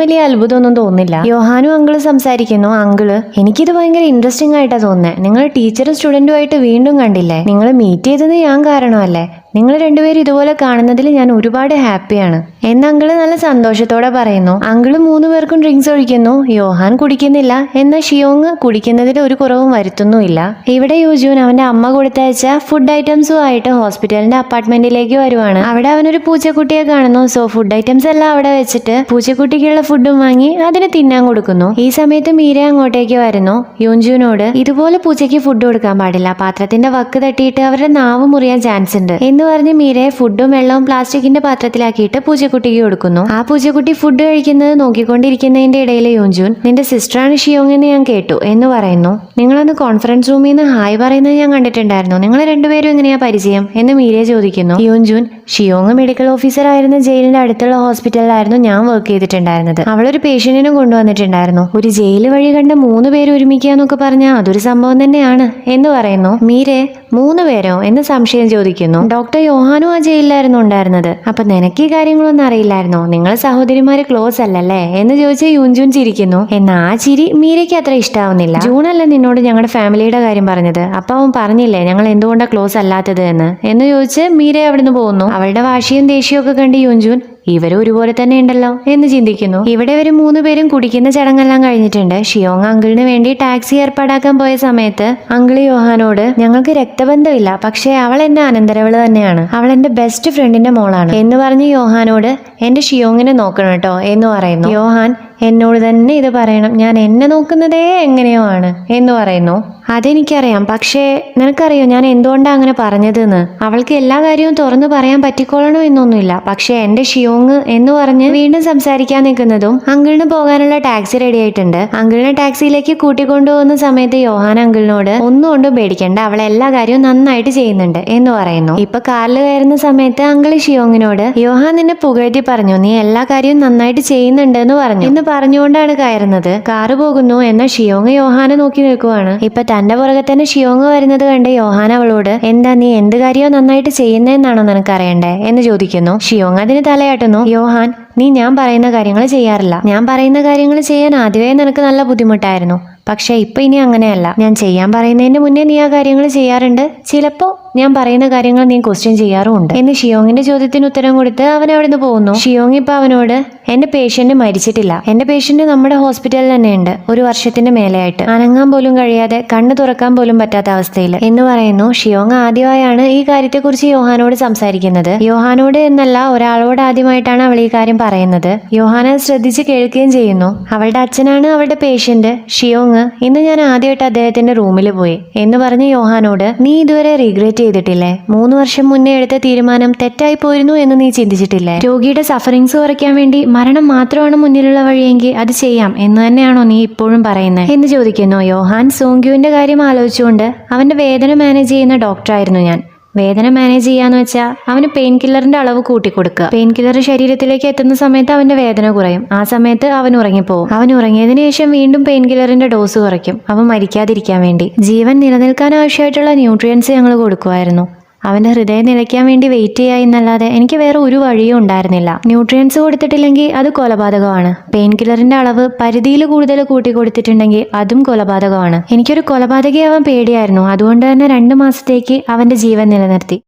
വലിയ അത്ഭുതമൊന്നും തോന്നില്ല. യോഹാനും അങ്കിള് സംസാരിക്കുന്നു. അങ്കിള്, എനിക്കിത് ഭയങ്കര ഇൻട്രസ്റ്റിംഗ് ആയിട്ടാ തോന്നുന്നത്. നിങ്ങൾ ടീച്ചറും സ്റ്റുഡന്റുമായിട്ട് വീണ്ടും കണ്ടില്ലേ, നിങ്ങൾ മീറ്റ് ചെയ്തത് ഞാൻ കാരണമല്ലേ, നിങ്ങൾ രണ്ടുപേരും ഇതുപോലെ കാണുന്നതിൽ ഞാൻ ഒരുപാട് ഹാപ്പിയാണ് എന്ന് അങ്കിള് നല്ല സന്തോഷത്തോടെ പറയുന്നു. അങ്കിള് 3 പേർക്കും ഡ്രിങ്ക്സ് ഒഴിക്കുന്നു. യോഹാൻ കുടിക്കുന്നില്ല, എന്നാൽ ഷിയോങ് കുടിക്കുന്നതിൽ ഒരു കുറവും വരുത്തുന്നുമില്ല. ഇവിടെ യൂജൂൻ അവന്റെ അമ്മ കൊടുത്തയച്ച ഫുഡ് ഐറ്റംസും ആയിട്ട് ഹോസ്പിറ്റലിന്റെ അപ്പാർട്ട്മെന്റിലേക്ക് വരുവാണ്. അവിടെ അവനൊരു പൂച്ചക്കുട്ടിയെ കാണുന്നു. സോ ഫുഡ് ഐറ്റംസ് എല്ലാം അവിടെ വെച്ചിട്ട് പൂച്ചക്കുട്ടിക്കുള്ള ഫുഡും വാങ്ങി അതിന് തിന്നാൻ കൊടുക്കുന്നു. ഈ സമയത്ത് മീര അങ്ങോട്ടേക്ക് വരുന്നു. യൂജൂനോട്, ഇതുപോലെ പൂച്ചയ്ക്ക് ഫുഡ് കൊടുക്കാൻ പാടില്ല, പാത്രത്തിന്റെ വക്ക് തട്ടിയിട്ട് അവരുടെ നാവ് മുറിയാൻ ചാൻസ് ഉണ്ട് എന്ന് പറഞ്ഞ് മീരയെ ഫുഡും വെള്ളവും പ്ലാസ്റ്റിക്കിന്റെ പാത്രത്തിലാക്കിയിട്ട് പൂച്ചക്കുട്ടിക്ക് കൊടുക്കുന്നു. ആ പൂച്ചക്കുട്ടി ഫുഡ് കഴിക്കുന്നത് നോക്കിക്കൊണ്ടിരിക്കുന്നതിന്റെ ഇടയിൽ യോഞ്ചൂൻ, നിന്റെ സിസ്റ്ററാണ് ഷിയോങ് എന്ന് ഞാൻ കേട്ടു എന്ന് പറയുന്നു. നിങ്ങളന്ന് കോൺഫറൻസ് റൂമിൽ നിന്ന് ഹായ് പറയുന്നത് ഞാൻ കണ്ടിട്ടുണ്ടായിരുന്നു, നിങ്ങൾ രണ്ടുപേരും എങ്ങനെയാ പരിചയം എന്ന് മീരയെ ചോദിക്കുന്നു. യോഞ്ചൂൻ, ഷിയോങ് മെഡിക്കൽ ഓഫീസർ ആയിരുന്ന ജയിലിന്റെ അടുത്തുള്ള ഹോസ്പിറ്റലിലായിരുന്നു ഞാൻ വർക്ക് ചെയ്തിട്ടുണ്ടായിരുന്നത്. അവളൊരു പേഷ്യന്റിനും കൊണ്ടുവന്നിട്ടുണ്ടായിരുന്നു. ഒരു ജയിൽ വഴി കണ്ട 3 പേര് ഒരുമിക്കുക എന്നൊക്കെ പറഞ്ഞാൽ അതൊരു സംഭവം തന്നെയാണ് എന്ന് പറയുന്നു. മീരെ, 3 പേരോ എന്ന് സംശയം ചോദിക്കുന്നു. ഡോക്ടർ യോഹാനും ആ ജയിലിലായിരുന്നു ഉണ്ടായിരുന്നത്. അപ്പൊ നിനക്ക് ഈ കാര്യങ്ങളൊന്നും അറിയില്ലായിരുന്നോ, നിങ്ങൾ സഹോദരിമാര് ക്ലോസ് അല്ലല്ലേ എന്ന് ചോദിച്ച് യൂൻജൂൻ ചിരിക്കുന്നു. എന്നാ ആ ചിരി മീരയ്ക്ക് അത്ര ഇഷ്ടാവുന്നില്ല. ജൂണല്ലേ നിന്നോട് ഞങ്ങളുടെ ഫാമിലിയുടെ കാര്യം പറഞ്ഞത്, അപ്പൊ അവൻ പറഞ്ഞില്ലേ ഞങ്ങൾ എന്തുകൊണ്ടാ ക്ലോസ് അല്ലാത്തത് എന്ന് ചോദിച്ച് മീര അവിടുന്ന് പോകുന്നു. അവളുടെ വാശിയും ദേഷ്യവും ഒക്കെ കണ്ട് യൂൻജൂൻ ഇവരും ഒരുപോലെ തന്നെ ഉണ്ടല്ലോ എന്ന് ചിന്തിക്കുന്നു. ഇവിടെ ഇവർ 3 പേരും കുടിക്കുന്ന ചടങ്ങെല്ലാം കഴിഞ്ഞിട്ടുണ്ട്. ഷിയോങ് അങ്കിളിന് വേണ്ടി ടാക്സി ഏർപ്പാടാക്കാൻ പോയ സമയത്ത് അങ്കിള് യോഹാനോട്, ഞങ്ങൾക്ക് രക്തബന്ധമില്ല, പക്ഷേ അവൾ എന്റെ അനന്തരവള് തന്നെയാണ്, അവൾ എന്റെ ബെസ്റ്റ് ഫ്രണ്ടിന്റെ മോളാണ് എന്ന് പറഞ്ഞ് യോഹാനോട് എന്റെ ഷിയോങ്ങിനെ നോക്കണം കേട്ടോ എന്ന് പറയുന്നു. യോഹാൻ, എന്നോട് തന്നെ ഇത് പറയണം, ഞാൻ എന്നെ നോക്കുന്നതേ എങ്ങനെയോ ആണ് എന്ന് പറയുന്നു. അതെനിക്കറിയാം, പക്ഷേ നിനക്കറിയോ ഞാൻ എന്തുകൊണ്ടാണ് അങ്ങനെ പറഞ്ഞതെന്ന്. അവൾക്ക് എല്ലാ കാര്യവും തുറന്നു പറയാൻ പറ്റിക്കൊള്ളണോ എന്നൊന്നുമില്ല, പക്ഷേ എന്റെ ഷിയോങ് എന്ന് പറഞ്ഞ് വീണ്ടും സംസാരിക്കാൻ നിൽക്കുന്നതും അങ്കിളിന് പോകാനുള്ള ടാക്സി റെഡി ആയിട്ടുണ്ട്. അങ്കിളിനെ ടാക്സിയിലേക്ക് കൂട്ടിക്കൊണ്ടുപോകുന്ന സമയത്ത് യോഹാൻ അങ്കിളിനോട്, ഒന്നും കൊണ്ടും പേടിക്കണ്ട, അവൾ എല്ലാ കാര്യവും നന്നായിട്ട് ചെയ്യുന്നുണ്ട് എന്ന് പറയുന്നു. ഇപ്പൊ കാറിൽ കയറുന്ന സമയത്ത് അങ്കിള് ഷിയോങ്ങിനോട്, യോഹാൻ നിന്നെ പുകഴ്ത്തി പറഞ്ഞു, നീ എല്ലാ കാര്യവും നന്നായിട്ട് ചെയ്യുന്നുണ്ട് എന്ന് പറഞ്ഞു എന്ന് പറഞ്ഞുകൊണ്ടാണ് കയറുന്നത്. കാറ് പോകുന്നു. എന്നാൽ ഷിയോങ് യോഹാനെ നോക്കി നിൽക്കുവാണ്. ഇപ്പൊ തന്റെ പുറകെ തന്നെ ഷിയോങ് വരുന്നത് കണ്ട് യോഹാൻ അവളോട്, എന്താ നീ എന്ത് കാര്യവും നന്നായിട്ട് ചെയ്യുന്നതെന്നാണോ നിനക്ക് അറിയണ്ടേ എന്ന് ചോദിക്കുന്നു. ഷിയോങ് അതിന് തലയാട്ടുന്നു. യോഹാൻ, നീ ഞാൻ പറയുന്ന കാര്യങ്ങൾ ചെയ്യാറില്ല, ഞാൻ പറയുന്ന കാര്യങ്ങൾ ചെയ്യാൻ ആദ്യമേ നിനക്ക് നല്ല ബുദ്ധിമുട്ടായിരുന്നു, പക്ഷെ ഇപ്പൊ ഇനി അങ്ങനെയല്ല, ഞാൻ ചെയ്യാൻ പറയുന്നതിന് മുന്നേ നീ ആ കാര്യങ്ങൾ ചെയ്യാറുണ്ട്, ചിലപ്പോ ഞാൻ പറയുന്ന കാര്യങ്ങൾ നീ ക്വസ്റ്റ്യൻ ചെയ്യാറുമുണ്ട് എന്ന് ഷിയോങ്ങിന്റെ ചോദ്യത്തിന് ഉത്തരം കൊടുത്ത് അവൻ അവിടുന്ന് പോകുന്നു. ഷിയോങ് ഇപ്പൊ അവനോട്, എന്റെ പേഷ്യന്റ് മരിച്ചിട്ടില്ല, എന്റെ പേഷ്യന്റ് നമ്മുടെ ഹോസ്പിറ്റലിൽ തന്നെയുണ്ട്, 1 വർഷത്തിന് മേലെയായിട്ട്, അനങ്ങാൻ പോലും കഴിയാതെ കണ്ണ് തുറക്കാൻ പോലും പറ്റാത്ത അവസ്ഥയിൽ എന്ന് പറയുന്നു. ഷിയോങ് ആദ്യമായാണ് ഈ കാര്യത്തെക്കുറിച്ച് യോഹാനോട് സംസാരിക്കുന്നത്. യോഹാനോട് എന്നല്ല, ഒരാളോട് ആദ്യമായിട്ടാണ് അവൾ ഈ കാര്യം പറയുന്നത്. യോഹാന ശ്രദ്ധിച്ച് കേൾക്കുകയും ചെയ്യുന്നു. അവളുടെ അച്ഛനാണ് അവളുടെ പേഷ്യന്റ് ഷിയോങ് ഷിയോങ്, ഇന്ന് ഞാൻ ആദ്യമായിട്ട് അദ്ദേഹത്തിന്റെ റൂമിൽ പോയി എന്ന് പറഞ്ഞ് യോഹാനോട്, നീ ഇതുവരെ റിഗ്രറ്റ് ചെയ്തിട്ടില്ലേ? 3 വർഷം മുന്നേ എടുത്ത തീരുമാനം തെറ്റായി പോയിരുന്നു എന്ന് നീ ചിന്തിച്ചിട്ടില്ലേ? രോഗിയുടെ സഫറിങ്സ് കുറയ്ക്കാൻ വേണ്ടി മരണം മാത്രമാണ് മുന്നിലുള്ള വഴിയെങ്കിൽ അത് ചെയ്യാം എന്ന് തന്നെയാണോ നീ ഇപ്പോഴും പറയുന്നത് എന്ന് ചോദിക്കുന്നു യോഹാൻ. സോങ്ക്യുവിന്റെ കാര്യം ആലോചിച്ചുകൊണ്ട്, അവന്റെ വേദന മാനേജ് ചെയ്യുന്ന ഡോക്ടറായിരുന്നു ഞാൻ. വേദന മാനേജ് ചെയ്യാന്ന് വെച്ചാൽ അവന് പെയിൻ കില്ലറിന്റെ അളവ് കൂട്ടിക്കൊടുക്കുക. പെയിൻ കില്ലർ ശരീരത്തിലേക്ക് എത്തുന്ന സമയത്ത് അവന്റെ വേദന കുറയും. ആ സമയത്ത് അവൻ ഉറങ്ങിപ്പോവും. അവൻ ഉറങ്ങിയതിനു ശേഷം വീണ്ടും പെയിൻ കില്ലറിന്റെ ഡോസ് കുറയ്ക്കും, അവൻ മരിക്കാതിരിക്കാൻ വേണ്ടി. ജീവൻ നിലനിൽക്കാൻ ആവശ്യമായിട്ടുള്ള ന്യൂട്രിയൻസ് ഞങ്ങൾ കൊടുക്കുമായിരുന്നു. അവന്റെ ഹൃദയം നിലയ്ക്കാൻ വേണ്ടി വെയിറ്റ് ചെയ്യുക എന്നല്ലാതെ എനിക്ക് വേറെ ഒരു വഴിയും ഉണ്ടായിരുന്നില്ല. ന്യൂട്രിയൻസ് കൊടുത്തിട്ടില്ലെങ്കിൽ അത് കൊലപാതകമാണ്. പെയിൻ കില്ലറിന്റെ അളവ് പരിധിയിൽ കൂടുതൽ കൂട്ടി കൊടുത്തിട്ടുണ്ടെങ്കിൽ അതും കൊലപാതകമാണ്. എനിക്കൊരു കൊലപാതകയാവാൻ പേടിയായിരുന്നു. അതുകൊണ്ട് തന്നെ 2 മാസത്തേക്ക് അവന്റെ ജീവൻ നിലനിർത്തി.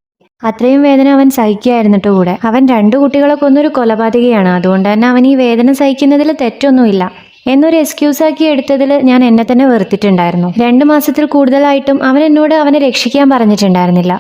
അത്രയും വേദന അവൻ സഹിക്കുകയായിരുന്നിട്ട് കൂടെ. അവൻ 2 കുട്ടികളെ കൊന്നൊരു കൊലപാതകയാണ്. അതുകൊണ്ട് തന്നെ അവൻ ഈ വേദന സഹിക്കുന്നതിൽ തെറ്റൊന്നുമില്ല എന്നൊരു എക്സ്ക്യൂസാക്കി എടുത്തതിൽ ഞാൻ എന്നെ തന്നെ വെറുത്തിട്ടുണ്ടായിരുന്നു. 2 മാസത്തിൽ കൂടുതലായിട്ടും അവൻ എന്നോട് അവനെ രക്ഷിക്കാൻ പറഞ്ഞിട്ടുണ്ടായിരുന്നില്ല,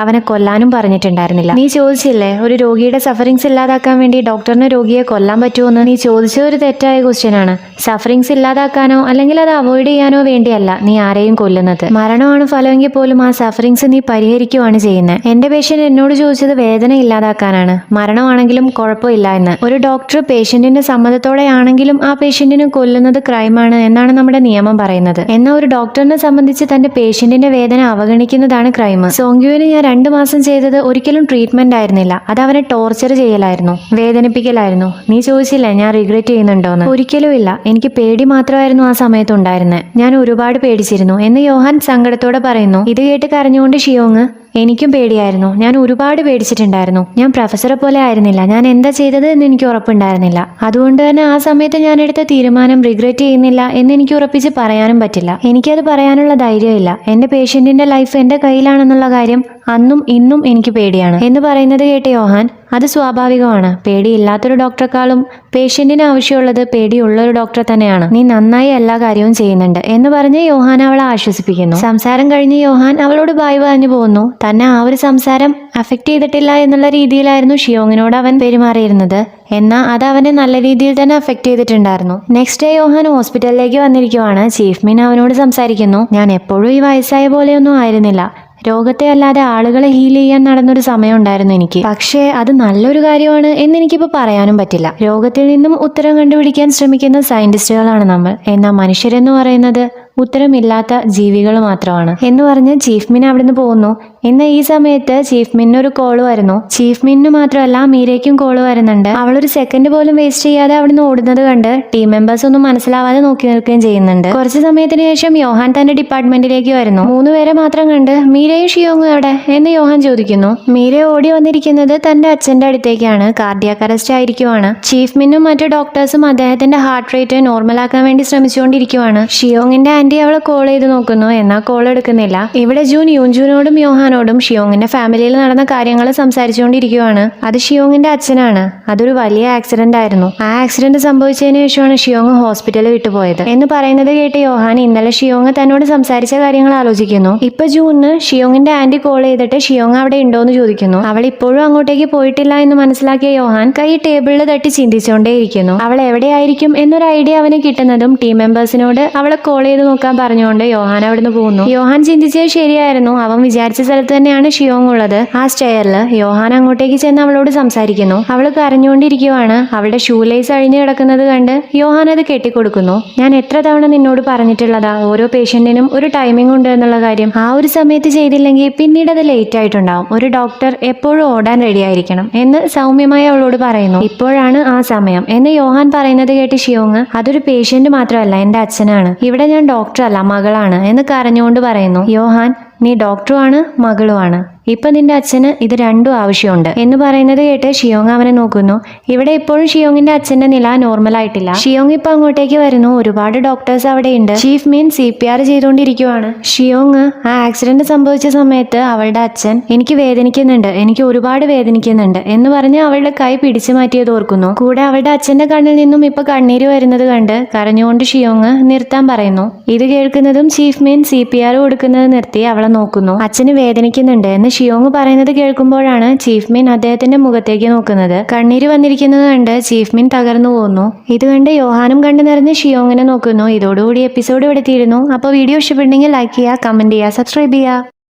അവനെ കൊല്ലാനും പറഞ്ഞിട്ടുണ്ടായിരുന്നില്ല. നീ ചോദിച്ചില്ലേ ഒരു രോഗിയുടെ സഫറിങ്സ് ഇല്ലാതാക്കാൻ വേണ്ടി ഡോക്ടറിന് രോഗിയെ കൊല്ലാൻ പറ്റുമോന്ന്? നീ ചോദിച്ചത് ഒരു തെറ്റായ ക്വസ്റ്റ്യൻ ആണ്. സഫറിങ്സ് ഇല്ലാതാക്കാനോ അല്ലെങ്കിൽ അത് അവോയ്ഡ് ചെയ്യാനോ വേണ്ടിയല്ല നീ ആരെയും കൊല്ലുന്നത്. മരണമാണ് ഫലമെങ്കിൽ പോലും ആ സഫറിങ്സ് നീ പരിഹരിക്കുവാണ് ചെയ്യുന്നത്. എന്റെ പേഷ്യന്റ് എന്നോട് ചോദിച്ചത് വേദന ഇല്ലാതാക്കാനാണ്. മരണമാണെങ്കിലും കുഴപ്പമില്ല എന്ന്. ഒരു ഡോക്ടർ പേഷ്യന്റിന്റെ സമ്മതത്തോടെ ആണെങ്കിലും ആ പേഷ്യന്റിനെ കൊല്ലുന്നത് ക്രൈമാണ് എന്നാണ് നമ്മുടെ നിയമം പറയുന്നത്. എന്നാൽ ഒരു ഡോക്ടറിനെ സംബന്ധിച്ച് തന്റെ പേഷ്യന്റിന്റെ വേദന അവഗണിക്കുന്നതാണ് ക്രൈം. സോങ്ക്യുവിന് 2 മാസം ചെയ്തത് ഒരിക്കലും ട്രീറ്റ്മെന്റ് ആയിരുന്നില്ല, അത് അവനെ ടോർച്ചർ ചെയ്യലായിരുന്നു, വേദനിപ്പിക്കലായിരുന്നു. നീ ചോദിച്ചില്ലേ ഞാൻ റിഗ്രറ്റ് ചെയ്യുന്നുണ്ടോന്ന്? ഒരിക്കലും ഇല്ല. എനിക്ക് പേടി മാത്രമായിരുന്നു ആ സമയത്ത് ഉണ്ടായിരുന്നത്. ഞാൻ ഒരുപാട് പേടിച്ചിരുന്നു എന്ന് യോഹാൻ സങ്കടത്തോടെ പറയുന്നു. ഇത് കേട്ട് കരഞ്ഞുകൊണ്ട് ഷിയോങ്, എനിക്കും പേടിയായിരുന്നു. ഞാൻ ഒരുപാട് പേടിച്ചിട്ടുണ്ടായിരുന്നു. ഞാൻ പ്രൊഫസറെ പോലെ ആയിരുന്നില്ല. ഞാൻ എന്താ ചെയ്തത് എന്ന് എനിക്ക് ഉറപ്പുണ്ടായിരുന്നില്ല. അതുകൊണ്ട് തന്നെ ആ സമയത്ത് ഞാൻ എടുത്ത തീരുമാനം റിഗ്രറ്റ് ചെയ്യുന്നില്ല എന്ന് എനിക്ക് ഉറപ്പിച്ച് പറയാനും പറ്റില്ല. എനിക്കത് പറയാനുള്ള ധൈര്യമില്ല. എന്റെ പേഷ്യന്റിന്റെ ലൈഫ് എന്റെ കയ്യിലാണെന്നുള്ള കാര്യം അന്നും ഇന്നും എനിക്ക് പേടിയാണ് എന്ന് പറയുന്നത് കേട്ട് യോഹാൻ, അത് സ്വാഭാവികമാണ്. പേടിയില്ലാത്തൊരു ഡോക്ടറെക്കാളും പേഷ്യന്റിന് ആവശ്യമുള്ളത് പേടിയുള്ള ഒരു ഡോക്ടറെ തന്നെയാണ്. നീ നന്നായി എല്ലാ കാര്യവും ചെയ്യുന്നുണ്ട് എന്ന് പറഞ്ഞ് യോഹാൻ അവളെ ആശ്വസിപ്പിക്കുന്നു. സംസാരം കഴിഞ്ഞ് യോഹാൻ അവളോട് ബൈ പറഞ്ഞു പോകുന്നു. തന്നെ ആ ഒരു സംസാരം അഫക്റ്റ് ചെയ്തിട്ടില്ല എന്നുള്ള രീതിയിലായിരുന്നു ഷിയോങ്ങിനോട് അവൻ പെരുമാറിയിരുന്നത്. എന്നാൽ അത് അവനെ നല്ല രീതിയിൽ തന്നെ അഫക്റ്റ് ചെയ്തിട്ടുണ്ടായിരുന്നു. നെക്സ്റ്റ് ഡേ യോഹാൻ ഹോസ്പിറ്റലിലേക്ക് വന്നിരിക്കുവാണ്. ചീഫ് മിൻ അവനോട് സംസാരിക്കുന്നു. ഞാൻ എപ്പോഴും ഈ വയസ്സായ പോലെയൊന്നും ആയിരുന്നില്ല. രോഗത്തെ അല്ലാതെ ആളുകളെ ഹീൽ ചെയ്യാൻ നടന്നൊരു സമയം ഉണ്ടായിരുന്നു എനിക്ക്. പക്ഷേ അത് നല്ലൊരു കാര്യമാണ് എന്ന് എനിക്കിപ്പോൾ പറയാനും പറ്റില്ല. രോഗത്തിൽ നിന്നും ഉത്തരം കണ്ടുപിടിക്കാൻ ശ്രമിക്കുന്ന സയന്റിസ്റ്റുകളാണ് നമ്മൾ. എന്നാൽ മനുഷ്യരെന്ന് പറയുന്നത് ഉത്തരമില്ലാത്ത ജീവികൾ മാത്രമാണ് എന്ന് പറഞ്ഞ് ചീഫ് മിൻ അവിടുന്ന് പോകുന്നു. എന്നാൽ ഈ സമയത്ത് ചീഫ് മിന്നിന് ഒരു കോള് വരുന്നു. ചീഫ് മിന്നിന് മാത്രമല്ല മീരയ്ക്കും കോള് വരുന്നുണ്ട്. അവളൊരു സെക്കൻഡ് പോലും വേസ്റ്റ് ചെയ്യാതെ അവിടുന്ന് ഓടുന്നത് കണ്ട് ടീം മെമ്പേഴ്സ് ഒന്നും മനസ്സിലാവാതെ നോക്കി നിൽക്കുകയും ചെയ്യുന്നുണ്ട്. കുറച്ച് സമയത്തിന് ശേഷം യോഹാൻ തന്റെ ഡിപ്പാർട്ട്മെന്റിലേക്ക് വരുന്നു. 3 പേരെ മാത്രം കണ്ട് മീരയും ഷിയോങ്ങും എവിടെ എന്ന് യോഹാൻ ചോദിക്കുന്നു. മീര ഓടി വന്നിരിക്കുന്നത് തന്റെ അച്ഛന്റെ അടുത്തേക്കാണ്. Cardiac arrest ആയിരിക്കുവാണ്. ചീഫ് മിന്നും മറ്റു ഡോക്ടേഴ്സും അദ്ദേഹത്തിന്റെ ഹാർട്ട് റേറ്റ് നോർമലാക്കാൻ വേണ്ടി ശ്രമിച്ചുകൊണ്ടിരിക്കുവാണ്. ഷിയോങ്ങിന്റെ ആന്റി അവളെ കോൾ ചെയ്ത് നോക്കുന്നു. എന്നാൽ കോൾ എടുക്കുന്നില്ല. ഇവിടെ ജൂൻ യൂൻജൂനോടും യോഹാനോടും ഷിയോങ്ങിന്റെ ഫാമിലിയിൽ നടന്ന കാര്യങ്ങൾ സംസാരിച്ചുകൊണ്ടിരിക്കുവാണ്. അത് ഷിയോങ്ങിന്റെ അച്ഛനാണ്. അതൊരു വലിയ ആക്സിഡന്റ് ആയിരുന്നു. ആ ആക്സിഡന്റ് സംഭവിച്ചതിന് ശേഷമാണ് ഷിയോങ് ഹോസ്പിറ്റലിൽ വിട്ടുപോയത് എന്ന് പറയുന്നത് കേട്ട് യോഹാൻ ഇന്നലെ ഷിയോങ് തന്നോട് സംസാരിച്ച കാര്യങ്ങൾ ആലോചിക്കുന്നു. ഇപ്പൊ ജൂണിന് ഷിയോങ്ങിന്റെ ആന്റി കോൾ ചെയ്തിട്ട് ഷിയോങ് അവിടെ ഉണ്ടോന്ന് ചോദിക്കുന്നു. അവൾ ഇപ്പോഴും അങ്ങോട്ടേക്ക് പോയിട്ടില്ല എന്ന് മനസ്സിലാക്കിയ യോഹാൻ കൈ ടേബിളിൽ തട്ടി ചിന്തിച്ചുകൊണ്ടേയിരിക്കുന്നു. അവൾ എവിടെയായിരിക്കും എന്നൊരു ഐഡിയ അവന് കിട്ടുന്നതും ടീം മെമ്പേഴ്സിനോട് അവളെ കോൾ ചെയ്ത് നോക്കാൻ പറഞ്ഞുകൊണ്ട് യോഹാൻ അവിടുന്ന് പോകുന്നു. യോഹാൻ ചിന്തിച്ചത് ശരിയായിരുന്നു. അവൻ വിചാരിച്ച സ്ഥലത്ത് തന്നെയാണ് ഷിയോങ് ഉള്ളത്. ആ സ്റ്റെയറിൽ യോഹാൻ അങ്ങോട്ടേക്ക് ചെന്ന് അവളോട് സംസാരിക്കുന്നു. അവൾ കരഞ്ഞുകൊണ്ടിരിക്കുവാണ്. അവളുടെ ഷൂ ലേസ് അഴിഞ്ഞു കിടക്കുന്നത് കണ്ട് യോഹാൻ അത് കെട്ടിക്കൊടുക്കുന്നു. ഞാൻ എത്ര തവണ നിന്നോട് പറഞ്ഞിട്ടുള്ളതാ ഓരോ പേഷ്യന്റിനും ഒരു ടൈമിംഗ് ഉണ്ട് എന്നുള്ള കാര്യം. ആ ഒരു സമയത്ത് ചെയ്തില്ലെങ്കിൽ പിന്നീട് അത് ലേറ്റ് ആയിട്ടുണ്ടാവും. ഒരു ഡോക്ടർ എപ്പോഴും ഓടാൻ റെഡി ആയിരിക്കണം എന്ന് സൗമ്യമായി അവളോട് പറയുന്നു. ഇപ്പോഴാണ് ആ സമയം എന്ന് യോഹാൻ പറയുന്നത് കേട്ട് ഷിയോങ്, അതൊരു പേഷ്യന്റ് മാത്രമല്ല എന്റെ അച്ഛനാണ്. ഇവിടെ ഞാൻ ഡോക്ടറല്ല മകളാണ് എന്ന് കരഞ്ഞുകൊണ്ട് പറയുന്നു. യോഹാൻ, നീ ഡോക്ടറുമാണ് മകളുമാണ്. ഇപ്പൊ നിന്റെ അച്ഛന് ഇത് രണ്ടും ആവശ്യമുണ്ട് എന്ന് പറയുന്നത് കേട്ട് ഷിയോങ് അവനെ നോക്കുന്നു. ഇവിടെ ഇപ്പോഴും ഷിയോങ്ങിന്റെ അച്ഛന്റെ നില നോർമൽ ആയിട്ടില്ല. ഷിയോങ് ഇപ്പൊ അങ്ങോട്ടേക്ക് വരുന്നു. ഒരുപാട് ഡോക്ടേഴ്സ് അവിടെ ഉണ്ട്. ചീഫ് മീൻ CPR ചെയ്തുകൊണ്ടിരിക്കുവാണ്. ഷിയോങ്, ആ ആക്സിഡന്റ് സംഭവിച്ച സമയത്ത് അവളുടെ അച്ഛൻ എനിക്ക് വേദനിക്കുന്നുണ്ട്, എനിക്ക് ഒരുപാട് വേദനിക്കുന്നുണ്ട് എന്ന് പറഞ്ഞ് അവളുടെ കൈ പിടിച്ചു മാറ്റിയത് ഓർക്കുന്നു. കൂടെ അവളുടെ അച്ഛന്റെ കണ്ണിൽ നിന്നും ഇപ്പൊ കണ്ണീര് വരുന്നത് കണ്ട് കരഞ്ഞുകൊണ്ട് ഷിയോങ് നിർത്താൻ പറയുന്നു. ഇത് കേൾക്കുന്നതും ചീഫ് മീൻ CPR കൊടുക്കുന്നത് നിർത്തി അവളെ നോക്കുന്നു. അച്ഛന് വേദനിക്കുന്നുണ്ട് എന്ന് ഷിയോങ് പറയുന്നത് കേൾക്കുമ്പോഴാണ് ചീഫ് മിൻ അദ്ദേഹത്തിന്റെ മുഖത്തേക്ക് നോക്കുന്നത്. കണ്ണീര് വന്നിരിക്കുന്നത് കണ്ട് ചീഫ് മിൻ തകർന്നു പോകുന്നു. ഇത് കണ്ട് യോഹാനും കണ്ടു നിറഞ്ഞ് ഷിയോങ്ങിനെ നോക്കുന്നു. ഇതോടുകൂടി എപ്പിസോഡ് ഇവിടെ തീരുന്നു. അപ്പോൾ വീഡിയോ ഇഷ്ടപ്പെട്ടെങ്കിൽ ലൈക്ക് ചെയ്യുക, കമന്റ് ചെയ്യുക, സബ്സ്ക്രൈബ് ചെയ്യുക.